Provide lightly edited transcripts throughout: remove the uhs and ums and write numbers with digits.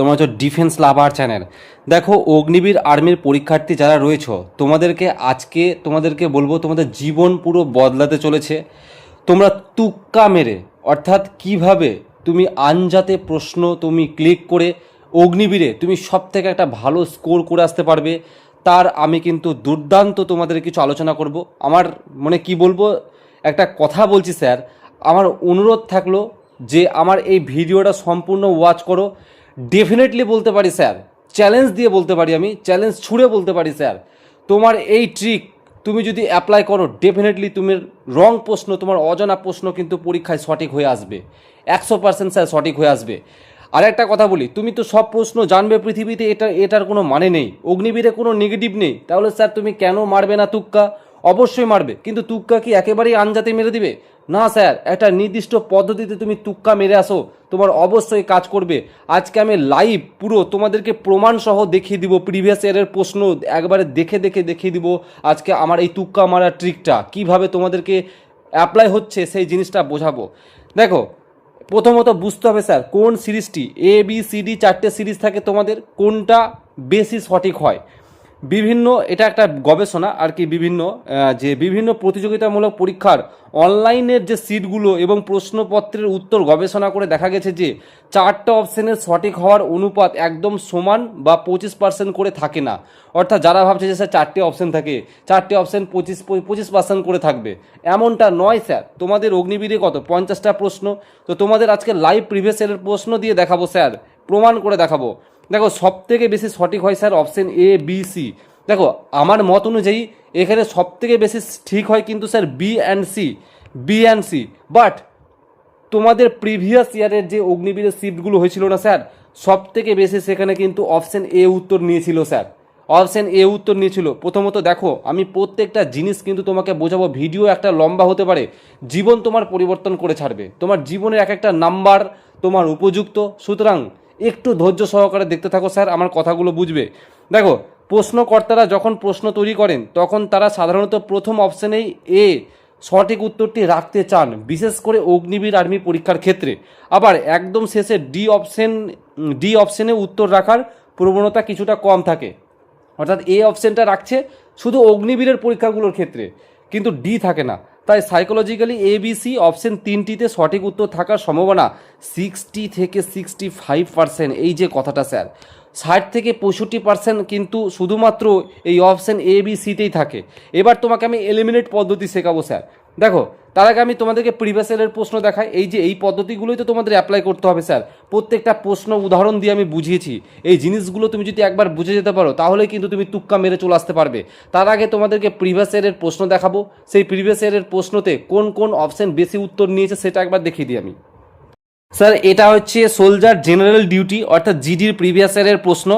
তোমরা হচ্ছে ডিফেন্স লাভার চ্যানেল। দেখো, অগ্নিবীর আর্মির পরীক্ষার্থী যারা রয়েছো, তোমাদেরকে বলবো, তোমাদের জীবন পুরো বদলাতে চলেছে। তোমরা তুক্কা মেরে, অর্থাৎ কিভাবে তুমি আনজাতে প্রশ্ন তুমি ক্লিক করে অগ্নিবীরে তুমি সব থেকে একটা ভালো স্কোর করে আসতে পারবে, তার আমি কিন্তু দুর্দান্ত তোমাদের কিছু আলোচনা করব। আমার কি বলবো, একটা কথা বলছি স্যার, আমার অনুরোধ থাকলো যে আমার এই ভিডিওটা সম্পূর্ণ ওয়াচ করো। ডেফিনেটলি বলতে পারি স্যার, চ্যালেঞ্জ দিয়ে বলতে পারি, আমি চ্যালেঞ্জ ছুড়ে বলতে পারি স্যার, তোমার এই ট্রিক তুমি যদি অ্যাপ্লাই করো, ডেফিনেটলি তুমি রং প্রশ্ন, তোমার অজানা প্রশ্ন কিন্তু পরীক্ষায় সঠিক হয়ে আসবে, 100% স্যার সঠিক হয়ে আসবে। আর একটা কথা বলি, তুমি তো সব প্রশ্ন জানবে পৃথিবীতে, এটার কোনো মানে নেই, অগ্নিবীরে কোনো নেগেটিভ নেই, তাহলে স্যার তুমি কেন মারবে না তুক্কা? অবশ্যই মারবে, কিন্তু তুক্কা কি একেবারেই আনজাতে মেরে দিবে? না স্যার, একটা নির্দিষ্ট পদ্ধতিতে তুমি তুক্কা মেরে আসো, তোমার অবশ্যই কাজ করবে। আজকে আমি লাইভ পুরো তোমাদেরকে প্রমাণ সহ দেখিয়ে দিব, প্রিভিয়াস ইয়ারের প্রশ্ন একবারে দেখিয়ে দিব আজকে আমার এই তুক্কা মারার ট্রিকটা কিভাবে তোমাদেরকে অ্যাপ্লাই হচ্ছে, সেই জিনিসটা বোঝাবো। দেখো, প্রথমত বুঝতে হবে স্যার, কোন সিরিজটি ABCD 4টে সিরিজ থাকে, তোমাদের কোনটা বেশি সঠিক হয়। এটা একটা গবেষণা আর কি, বিভিন্ন প্রতিযোগিতামূলক পরীক্ষার অনলাইনের যে সিটগুলো এবং প্রশ্নপত্রের উত্তর গবেষণা করে দেখা গেছে যে 4টে অপশানের সঠিক হওয়ার অনুপাত একদম সমান বা 25% করে থাকে না। অর্থাৎ যারা ভাবছে যে স্যার 4টে অপশান থাকে, 4টে অপশান 25% করে থাকবে, এমনটা নয় স্যার। তোমাদের অগ্নিবীরে কত 50টা প্রশ্ন, তো তোমাদের আজকে লাইভ প্রিভিয়াস ইয়ারের প্রশ্ন দিয়ে দেখাবো স্যার, প্রমাণ করে দেখাবো। দেখো, সব থেকে বেশি সঠিক হয় স্যার অপশান ABC। দেখো, আমার মত অনুযায়ী এখানে সব থেকে বেশি ঠিক হয় কিন্তু স্যার B&C। বাট তোমাদের প্রিভিয়াস ইয়ারের যে অগ্নিবীরের শিফটগুলো হয়েছিল না স্যার, সব থেকে বেশি সেখানে কিন্তু অপশান A উত্তর নিয়েছিল স্যার, অপশান A উত্তর নিয়েছিল। প্রথমত দেখো, আমি প্রত্যেকটা জিনিস কিন্তু তোমাকে বোঝাবো, ভিডিও একটা লম্বা হতে পারে, জীবন তোমার পরিবর্তন করে ছাড়বে, তোমার জীবনের এক একটা নাম্বার তোমার উপযুক্ত, সুতরাং একটু ধৈর্য সহকারে দেখতে থাকো স্যার, আমার কথাগুলো বুঝবে। দেখো, প্রশ্নকর্তারা যখন প্রশ্ন তৈরি করেন তখন তারা সাধারণত প্রথম অপশানেই A সঠিক উত্তরটি রাখতে চান, বিশেষ করে অগ্নিবীর আর্মি পরীক্ষার ক্ষেত্রে। আবার একদম শেষে ডি অপশানে উত্তর রাখার প্রবণতা কিছুটা কম থাকে, অর্থাৎ A অপশানটা রাখছে শুধু অগ্নিবীরের পরীক্ষাগুলোর ক্ষেত্রে, কিন্তু ডি থাকে না। তাই সাইকোলজিক্যালি ABC অপশান 3টিতে সঠিক উত্তর থাকার সম্ভাবনা 60 থেকে 65%। এই যে কথাটা স্যার, 60 থেকে 65% কিন্তু শুধুমাত্র এই অপশান ABCতেই থাকে। এবার তোমাকে আমি এলিমিনেট পদ্ধতি শেখাবো স্যার। দেখো, তার আগে আমি তোমাদেরকে প্রিভিয়াস ইয়ারের প্রশ্ন দেখাই। এই পদ্ধতিগুলোই তো তোমাদের অ্যাপ্লাই করতে হবে স্যার। প্রত্যেকটা প্রশ্ন উদাহরণ দিয়ে আমি বুঝিয়েছি, এই জিনিসগুলো তুমি যদি একবার বুঝে যেতে পারো তাহলে কিন্তু তুমি তুক্কা মেরে চলে আসতে পারবে। তার আগে তোমাদেরকে প্রিভিয়াস ইয়ারের প্রশ্ন দেখাবো, সেই প্রিভিয়াস ইয়ারের প্রশ্নতে কোন কোন অপশান বেশি উত্তর নিয়েছে সেটা একবার দেখিয়ে দিই আমি। স্যার, এটা হচ্ছে সোলজার জেনারেল ডিউটি অর্থাৎ জিডির প্রিভিয়াস ইয়ারের প্রশ্ন।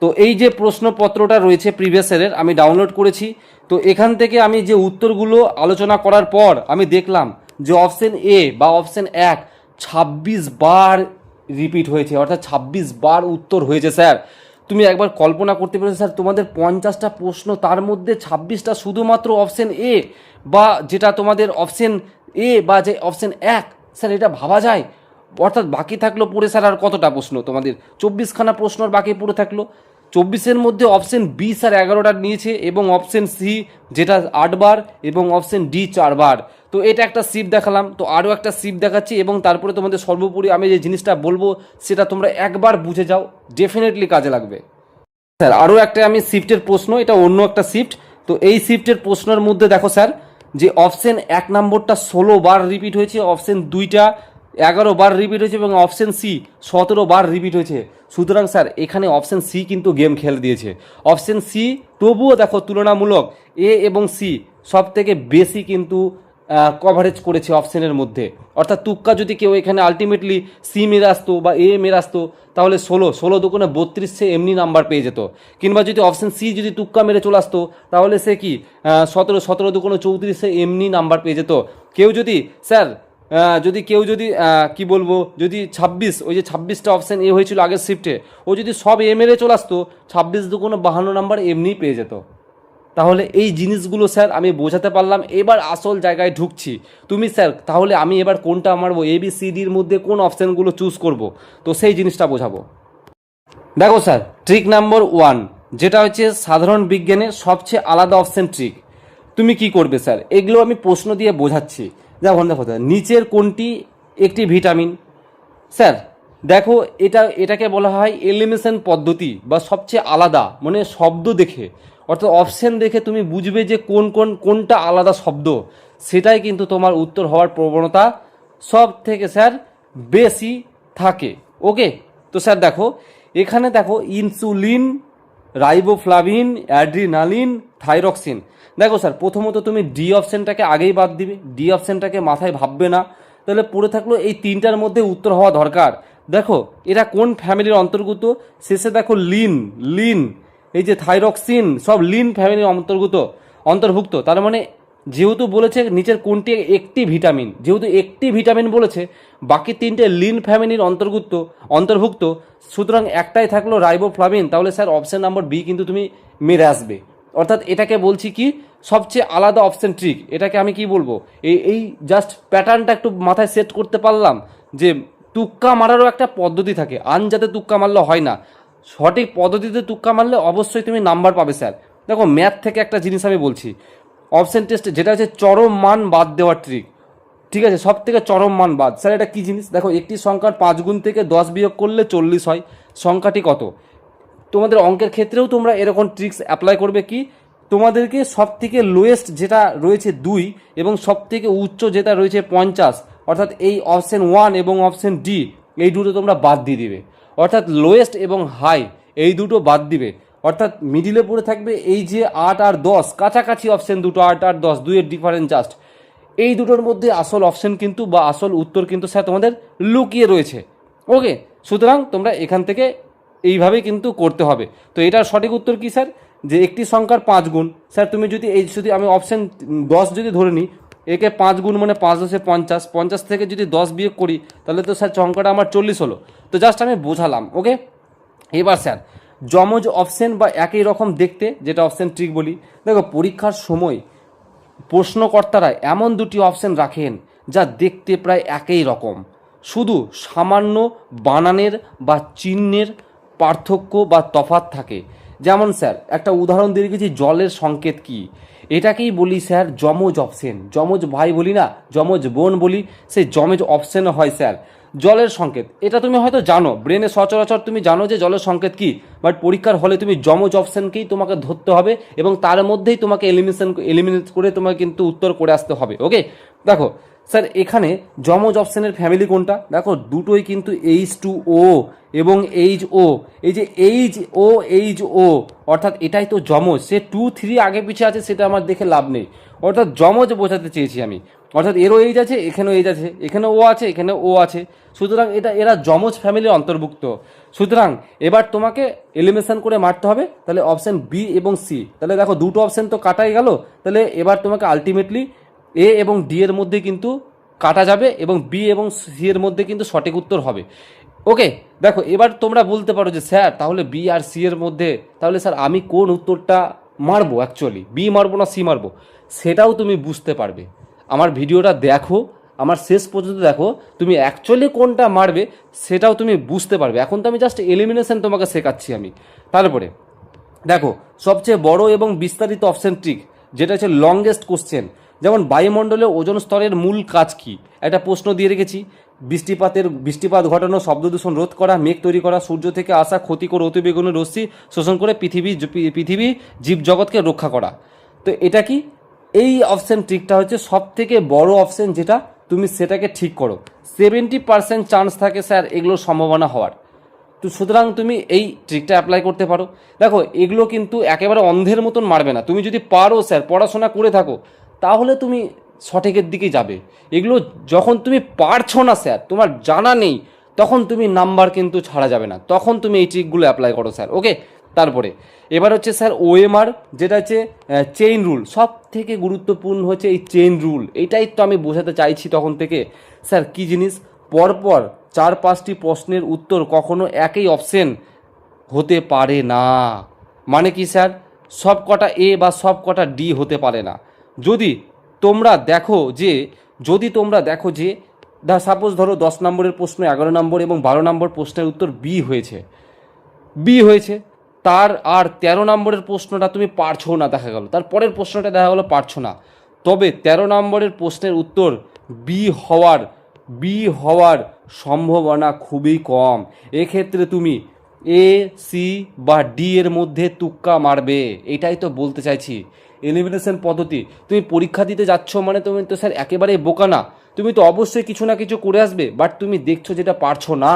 তো এই যে প্রশ্নপত্রটা রয়েছে প্রিভিয়াস ইয়ারের, আমি ডাউনলোড করেছি। তো এখান থেকে আমি যে উত্তরগুলো আলোচনা করার পর আমি দেখলাম যে অপশান A বা অপশান 1 26 বার রিপিট হয়েছে, অর্থাৎ 26 বার উত্তর হয়েছে স্যার। তুমি একবার কল্পনা করতে পেরেছো স্যার, তোমাদের 50টা প্রশ্ন, তার মধ্যে 26টা শুধুমাত্র অপশান A বা যেটা তোমাদের অপশান A বা যে অপশান 1, স্যার এটা ভাবা যায়? অর্থাৎ বাকি থাকলো পড়ে স্যার আর কতটা প্রশ্ন, তোমাদের 24খানা প্রশ্ন আর বাকি পড়ে থাকলো। 24-এর মধ্যে অপশান B স্যার 11টা নিয়েছে এবং অপশান C যেটা 8 বার এবং অপশান D 4 বার। তো এটা একটা শিফট দেখালাম, তো আরও একটা শিফট দেখাচ্ছি এবং তারপরে তোমাদের সর্বোপরি আমি যে জিনিসটা বলবো সেটা তোমরা একবার বুঝে যাও, ডেফিনেটলি কাজে লাগবে স্যার। আরও একটা আমি শিফটের প্রশ্ন, এটা অন্য একটা শিফট। তো এই শিফটের প্রশ্নের মধ্যে দেখো স্যার, যে অপশান 1 নম্বরটা 16 বার রিপিট হয়েছে, অপশান 2টা 11 বার রিপিট হয়েছে এবং অপশান C 17 বার রিপিট হয়েছে। সুতরাং স্যার এখানে অপশান C কিন্তু গেম খেলে দিয়েছে। অপশান C তবুও দেখো তুলনামূলক A এবং C সব থেকে বেশি কিন্তু কভারেজ করেছে অপশানের মধ্যে। অর্থাৎ তুক্কা যদি কেউ এখানে আলটিমেটলি C মেরে আসতো বা A মেরে আসতো, তাহলে 16 দুগুণে 32 সে এমনি নাম্বার পেয়ে যেত। কিংবা যদি অপশান C যদি তুক্কা মেরে চলে আসতো, তাহলে সে কি 17 দুগুণে 34 সে এমনি নাম্বার পেয়ে যেত। কেউ যদি স্যার কি বলবো, যদি 26, ওই যে 26টা অপশান A হয়েছিল আগের শিফটে, ও যদি সব A মেরে চলে আসতো, 26 দুগুণে 52 নাম্বার এমনিই পেয়ে যেত। তাহলে এই জিনিসগুলো স্যার আমি বোঝাতে পারলাম। এবার আসল জায়গায় ঢুকছি। তুমি স্যার তাহলে আমি এবার কোনটা মারবো, ABCDর মধ্যে কোন অপশানগুলো চুজ করব, তো সেই জিনিসটা বোঝাবো। দেখো স্যার, ট্রিক নাম্বার 1 যেটা হচ্ছে সাধারণ বিজ্ঞানের সবচেয়ে আলাদা অপশন ট্রিক। তুমি কি করবে স্যার, এগুলো আমি প্রশ্ন দিয়ে বোঝাচ্ছি। যেমন দেখো স্যার, নিচের কোনটি একটি ভিটামিন? স্যার দেখো, এটাকে বলা হয় এলিমিনেশন পদ্ধতি বা সবচেয়ে আলাদা, মানে শব্দ দেখে, অর্থাৎ অপশন দেখে তুমি বুঝবে যে কোনটা আলাদা শব্দ, সেটাই কিন্তু তোমার উত্তর হওয়ার প্রবণতা সব থেকে স্যার বেশি থাকে। ওকে, তো স্যার দেখো, এখানে দেখো ইনসুলিন, রাইবোফ্লাভিন, অ্যাড্রিনালিন, থাইরক্সিন। দেখো স্যার, প্রথমত তুমি ডি অপশনটাকে আগেই বাদ দিবে, ডি অপশনটাকে মাথায় ভাববে না, তাহলে পড়ে থাকলো এই তিনটার মধ্যে উত্তর হওয়া দরকার। দেখো এরা কোন ফ্যামিলির অন্তর্গত, শেষে দেখো লিন, লিন, এই যে থাইরক্সিন, সব লিন ফ্যামিলির অন্তর্ভুক্ত। তার মানে যেহেতু বলেছে নিচের কোনটি একটি ভিটামিন, যেহেতু একটি ভিটামিন বলেছে, বাকি তিনটে লিন ফ্যামিলির অন্তর্ভুক্ত, সুতরাং একটাই থাকলো রাইবোফ্লাভিন। তাহলে স্যার অপশন নাম্বার বি কিন্তু তুমি মেরে আসবে। অর্থাৎ এটাকে বলছি কি সবচেয়ে আলাদা অপশন ট্রিক। এটাকে আমি কি বলবো, এই জাস্ট প্যাটার্নটা একটু মাথায় সেট করতে পারলাম যে তুক্কা মারারও একটা পদ্ধতি থাকে, আনজাতে তুক্কা মারলে হয় না, সঠিক পদ্ধতিতে তুক্কা মারলে অবশ্যই তুমি নাম্বার পাবে স্যার। দেখো ম্যাথ থেকে একটা জিনিস আমি বলছি, অপশন টেস্টে যেটা হচ্ছে চরম মান বাদ দেওয়ার ট্রিক, ঠিক আছে, সব থেকে চরম মান বাদ। স্যার এটা কি জিনিস? দেখো একটি সংখ্যার 5 গুণ থেকে 10 বিয়োগ করলে 40 হয়, সংখ্যাটি কত? তোমাদের অঙ্কের ক্ষেত্রেও তোমরা এরকম ট্রিক্স অ্যাপ্লাই করবে কি, তোমাদেরকে সব থেকে লোয়েস্ট যেটা রয়েছে 2 এবং সব থেকে উচ্চ যেটা রয়েছে 50, অর্থাৎ এই অপশন 1 এবং অপশন ডি, এই দুটো তোমরা বাদ দিয়ে দিবে। অর্থাৎ লোয়েস্ট এবং হাই এই দুটো বাদ দিবে, অর্থাৎ মিডিলে পড়ে থাকবে এই যে 8 আর 10, কাছাকাছি অপশন দুটো, 8 আর 10, দুইয়ের ডিফারেন্স জাস্ট। এই দুটোর মধ্যে আসল অপশন কিন্তু বা আসল উত্তর কিন্তু স্যার তোমাদের লুকিয়ে রয়েছে। ওকে, সুতরাং তোমরা এখান থেকে এইভাবেই কিন্তু করতে হবে। তো এটার সঠিক উত্তর কি স্যার, যে একটি সংখ্যার 5 গুণ। স্যার তুমি যদি যদি আমি অপশন 10 যদি ধরে নিই, একে 5 গুণ মানে 5 10 50, 50 থেকে যদি 10 বিয়োগ করি তাহলে তো স্যার সংখ্যাটা আমার 40 হলো। তো জাস্ট আমি বোঝালাম। ওকে, এবার স্যার যমজ অপশন বা একই রকম দেখতে, যেটা অপশন ট্রিক বলি। দেখো পরীক্ষার সময় প্রশ্নকর্তারা এমন দুটি অপশন রাখেন যা দেখতে প্রায় একই রকম, শুধু সামান্য বানানের বা চিহ্নের পার্থক্য বা তফাৎ থাকে। যেমন স্যার একটা উদাহরণ দিয়ে রেখেছি, জলের সংকেত কি, এটাকেই বলি স্যার যমজ অপশন। যমজ ভাই বলি না, যমজ বোন বলি, সেই যমজ অপশন হয় স্যার জলের সংকেত। এটা তুমি হয়তো জানো, ব্রেনে সচরাচর তুমি জানো যে জলের সংকেত কি, বাট পরীক্ষার হলে তুমি যমজ অপশনকেই তোমাকে ধরতে হবে এবং তার মধ্যেই তোমাকে এলিমিনেট করে তোমাকে কিন্তু উত্তর করে আসতে হবে। ওকে, দেখো স্যার এখানে যমজ অপশনের ফ্যামিলি কোনটা? দেখো দুটোই কিন্তু H2O এবং HO, এই যে H O অর্থাৎ এটাই তো যমজ। সে 2 3 আগে পিছিয়ে আছে সেটা আমার দেখে লাভ নেই, অর্থাৎ যমজ বোঝাতে চেয়েছি আমি। অর্থাৎ এরও এইজ আছে, এখানেও এইজ আছে, এখানেও ও আছে, এখানে ও আছে, সুতরাং এরা যমজ ফ্যামিলির অন্তর্ভুক্ত। সুতরাং এবার তোমাকে এলিমিনেশন করে মারতে হবে, তাহলে অপশন বি এবং সি। তাহলে দেখো দুটো অপশন তো কাটাই গেল, তাহলে এবার তোমাকে আলটিমেটলি এ এবং ডি এর মধ্যে কিন্তু কাটা যাবে এবং বি এবং সি এর মধ্যে কিন্তু সঠিক উত্তর হবে। ওকে, দেখো এবার তোমরা বলতে পারো যে স্যার তাহলে বি আর সি এর মধ্যে, তাহলে স্যার আমি কোন উত্তরটা মারবো, অ্যাকচুয়ালি বি মারবো না সি মারবো, সেটাও তুমি বুঝতে পারবে। আমার ভিডিওটা দেখো, আমার শেষ পর্যন্ত দেখো, তুমি অ্যাকচুয়ালি কোনটা মারবে সেটাও তুমি বুঝতে পারবে। এখন তো আমি জাস্ট এলিমিনেশন তোমাকে শেখাচ্ছি আমি। তারপরে দেখো সবচেয়ে বড় এবং বিস্তারিত অপশন ট্রিক, যেটা হচ্ছে লংগেস্ট কোশ্চেন। যেমন বায়ুমণ্ডলে ওজোন স্তরের মূল কাজ কি, একটা প্রশ্ন দিয়ে রেখেছি। বৃষ্টিপাত ঘটানো, শব্দ দূষণ রোধ করা, মেঘ তৈরি করা, সূর্য থেকে আসা ক্ষতিকর অতিবেগুনি রশ্মি শোষণ করে পৃথিবী জীবজগৎকে রক্ষা করা। তো এটা কি, এই অপশন ট্রিকটা হচ্ছে সব থেকে বড় অপশন, যেটা তুমি সেটাকে ঠিক করো। 70% চান্স থাকে স্যার এগুলোর সম্ভাবনা হওয়ার। তো সুতরাং তুমি এই ট্রিকটা অ্যাপ্লাই করতে পারো। দেখো এগুলো কিন্তু একেবারে অন্ধের মতন মারবে না, তুমি যদি পারো স্যার পড়াশোনা করে থাকো তাহলে তুমি সঠিকের দিকে যাবে। এগুলো যখন তুমি পারছো না স্যার, তোমার জানা নেই, তখন তুমি নাম্বার কিন্তু ছাড়া যাবে না, তখন তুমি এই ট্রিকগুলো অ্যাপ্লাই করো স্যার। ওকে, তারপরে এবার হচ্ছে স্যার ওএমআর, যেটা হচ্ছে চেইন রুল। সব থেকে গুরুত্বপূর্ণ হচ্ছে এই চেইন রুল, এটাই তো আমি বোঝাতে চাইছি তখন থেকে। স্যার কি জিনিস, পরপর 4-5টি প্রশ্নের উত্তর কখনো একই অপশন হতে পারে না। মানে কি স্যার, সব কটা এ বা সব কটা ডি হতে পারে না। যদি তোমরা দেখো যে সাপোজ ধরো 10 নম্বরের প্রশ্ন 11 নম্বর এবং 12 নম্বর প্রশ্নের উত্তর বি হয়েছে, বি হয়েছে। তার আর 13 নম্বরের প্রশ্নটা তুমি পারছো না, দেখা গেল তারপরের প্রশ্নটা দেখা গেলো পারছো না, তবে 13 নম্বরের প্রশ্নের উত্তর বি হওয়ার বি হওয়ার সম্ভাবনা খুবই কম। এক্ষেত্রে তুমি এ, সি বা ডি এর মধ্যে তুক্কা মারবে, এটাই তো বলতে চাইছি। এলিমিনেশন পদ্ধতি, তুমি পরীক্ষা দিতে যাচ্ছ মানে তুমি তো স্যার একেবারেই বোকা না, তুমি তো অবশ্যই কিছু না কিছু করে আসবে, বাট তুমি দেখছো যেটা পারছো না,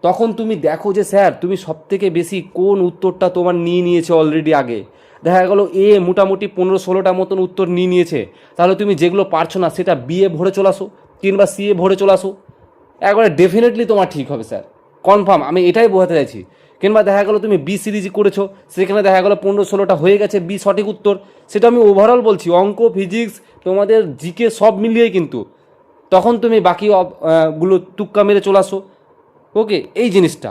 তখন তুমি দেখো যে স্যার তুমি সবথেকে বেশি কোন উত্তরটা তোমার নিয়ে নিয়েছে অলরেডি আগে। দেখা গেলো এ মোটামুটি 15-16টা মতন উত্তর নিয়ে নিয়েছে, তাহলে তুমি যেগুলো পারছো না সেটা বি এ ভরে চলে আসো কিংবা সি এ ভরে চলে আসো, একবারে ডেফিনেটলি তোমার ঠিক হবে স্যার, কনফার্ম, আমি এটাই বোঝাতে চাইছি। কিংবা দেখা গেলো তুমি বি সিরিজ করেছো, সেখানে দেখা গেলো 15-16টা হয়ে গেছে বি সঠিক উত্তর, সেটা আমি ওভারঅল বলছি, অঙ্ক, ফিজিক্স, তোমাদের জিকে সব মিলিয়ে, কিন্তু তখন তুমি বাকি গুলো তুক্কা মেরে চলে আসো। ওকে, এই জিনিসটা।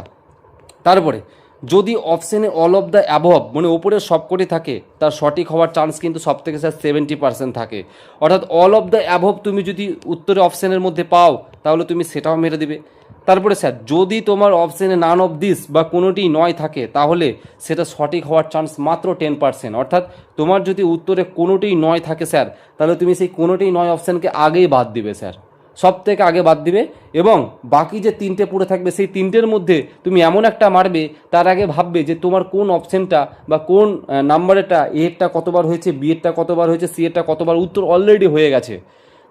তারপরে যদি অপশানে অল অফ দ্য অ্যাবভ মানে ওপরের সবকটি থাকে, তার সঠিক হওয়ার চান্স কিন্তু সব থেকে স্যার 70% থাকে। অর্থাৎ অল অফ দ্য অ্যাবভ তুমি যদি উত্তরে অপশানের মধ্যে পাও তাহলে তুমি সেটাও মেরে দিবে। তারপরে স্যার যদি তোমার অপশানে নান অফ দিস বা কোনোটি নয় থাকে তাহলে সেটা সঠিক হওয়ার চান্স মাত্র 10%। অর্থাৎ তোমার যদি উত্তরে কোনোটি নয় থাকে স্যার, তাহলে তুমি সেই কোনোটি নয় অপশানকে আগেই বাদ দিবে স্যার, সব থেকে আগে বাদ দিবে, এবং বাকি যে তিনটে পড়ে থাকবে সেই তিনটের মধ্যে তুমি এমন একটা মারবে, তার আগে ভাববে যে তোমার কোন অপশানটা বা কোন নাম্বারেরটা, এরটা কতবার হয়েছে, বি এরটা কতবার হয়েছে, সি এরটা কতবার, উত্তর অলরেডি হয়ে গেছে।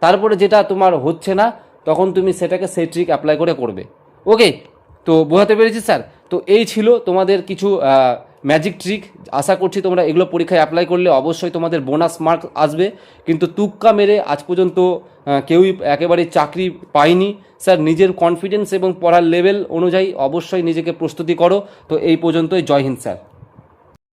তারপরে যেটা তোমার হচ্ছে না তখন তুমি সেটাকে সেই ট্রিক অ্যাপ্লাই করে করবে। ওকে, তো বোঝাতে পেরেছি স্যার। তো এই ছিল তোমাদের কিছু ম্যাজিক ট্রিক, আশা করছি তোমরা এগুলো পরীক্ষায় অ্যাপ্লাই করলে অবশ্যই তোমাদের বোনাস মার্ক আসবে। কিন্তু তুক্কা মেরে আজ পর্যন্ত কেউই একেবারেই চাকরি পায়নি স্যার। নিজের কনফিডেন্স এবং পড়ার লেভেল অনুযায়ী অবশ্যই নিজেকে প্রস্তুতি করো। তো এই পর্যন্তই, জয় হিন্দ স্যার।